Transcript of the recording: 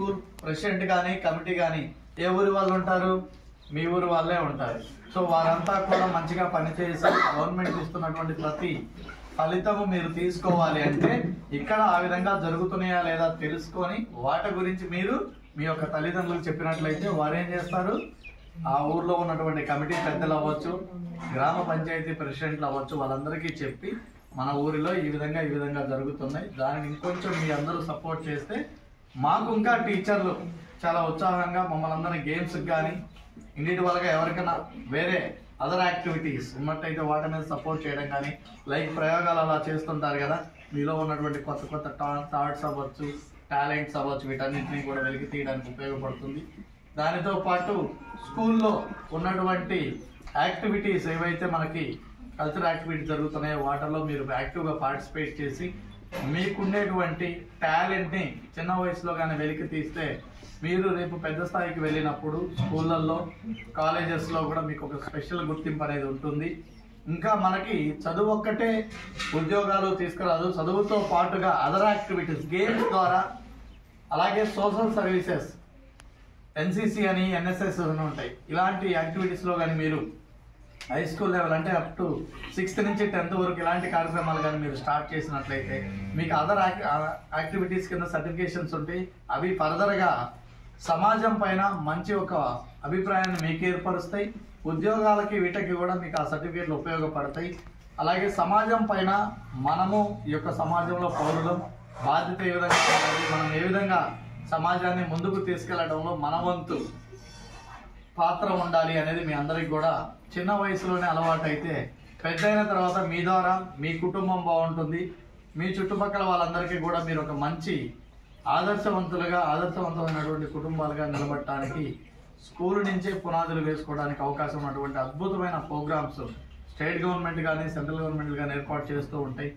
School president కానీ committee కానీ ఏ ఊరి వాళ్ళు ఉంటారు? మీ ఊరి వాళ్ళే ఉంటారు. సో వారంతా కూడా మంచిగా పనిచేసి గవర్నమెంట్ ఇస్తున్నటువంటి ప్రతి ఫలితము మీరు తీసుకోవాలి అంటే ఇక్కడ ఆ విధంగా జరుగుతున్నాయా లేదా తెలుసుకొని వాటి గురించి మీరు మీ యొక్క తల్లిదండ్రులకు చెప్పినట్లయితే వారు ఏం చేస్తారు? ఆ ఊర్లో ఉన్నటువంటి కమిటీ పెద్దలు అవ్వచ్చు, గ్రామ పంచాయతీ ప్రెసిడెంట్లు అవ్వచ్చు, వాళ్ళందరికీ చెప్పి మన ఊరిలో ఈ విధంగా జరుగుతున్నాయి, దానిని ఇంకొంచెం మీ అందరూ సపోర్ట్ చేస్తే మాకు ఇంకా టీచర్లు చాలా ఉత్సాహంగా మమ్మల్ని అందరినీ గేమ్స్కి కానీ ఇండివిజువల్గా ఎవరికైనా వేరే అదర్ యాక్టివిటీస్ ఉన్నట్టయితే వాటి మీద సపోర్ట్ చేయడం కానీ, లైక్ ప్రయోగాలు అలా చేస్తుంటారు కదా, మీలో ఉన్నటువంటి కొత్త థాట్స్ అవ్వచ్చు, టాలెంట్స్ అవ్వచ్చు, వీటన్నింటినీ కూడా వెలికి తీయడానికి ఉపయోగపడుతుంది. దానితో పాటు స్కూల్లో ఉన్నటువంటి యాక్టివిటీస్ ఏవైతే మనకి కల్చరల్ యాక్టివిటీస్ జరుగుతున్నాయో వాటిల్లో మీరు యాక్టివ్గా పార్టిసిపేట్ చేసి మీకుండేటువంటి టాలెంట్ని చిన్న వయసులో కానీ వెలికి తీస్తే మీరు రేపు పెద్ద స్థాయికి వెళ్ళినప్పుడు స్కూళ్ళల్లో కాలేజెస్లో కూడా మీకు ఒక స్పెషల్ గుర్తింపు అనేది ఉంటుంది. ఇంకా మనకి చదువు ఒక్కటే ఉద్యోగాలు తీసుకురాదు, చదువుతో పాటుగా అదర్ యాక్టివిటీస్ గేమ్స్ ద్వారా, అలాగే సోషల్ సర్వీసెస్ ఎన్సిసి అని ఎన్ఎస్ఎస్ అని ఉంటాయి. ఇలాంటి యాక్టివిటీస్లో కానీ మీరు హై స్కూల్ లెవెల్ అంటే అప్ టు 6th నుంచి 10th వరకు ఇలాంటి కార్యక్రమాలు కానీ మీరు స్టార్ట్ చేసినట్లయితే మీకు అదర్ యాక్టివిటీస్ కింద సర్టిఫికేషన్స్ ఉంటాయి. అవి ఫర్దర్గా సమాజం పైన మంచి ఒక అభిప్రాయాన్ని మీకు ఏర్పరుస్తాయి. ఉద్యోగాలకి వీటికి కూడా మీకు ఆ సర్టిఫికేట్లు ఉపయోగపడతాయి. అలాగే సమాజం పైన మనము ఈ యొక్క సమాజంలో పౌరులం, బాధ్యత ఏ విధంగా ఉండాలి, మనం ఏ విధంగా సమాజాన్ని ముందుకు తీసుకెళ్లడంలో మన వంతు పాత్ర ఉండాలి అనేది మీ అందరికి కూడా చిన్న వయసులోనే అలవాటు అయితే పెద్దయిన తర్వాత మీ ద్వారా మీ కుటుంబం బాగుంటుంది. మీ చుట్టుపక్కల వాళ్ళందరికీ కూడా మీరు ఒక మంచి ఆదర్శవంతమైనటువంటి కుటుంబాలుగా నిలబడటానికి స్కూల్ నుంచే పునాదులు వేసుకోవడానికి అవకాశం ఉన్నటువంటి అద్భుతమైన ప్రోగ్రామ్స్ స్టేట్ గవర్నమెంట్ కానీ సెంట్రల్ గవర్నమెంట్ కానీ ఏర్పాటు చేస్తూ ఉంటాయి.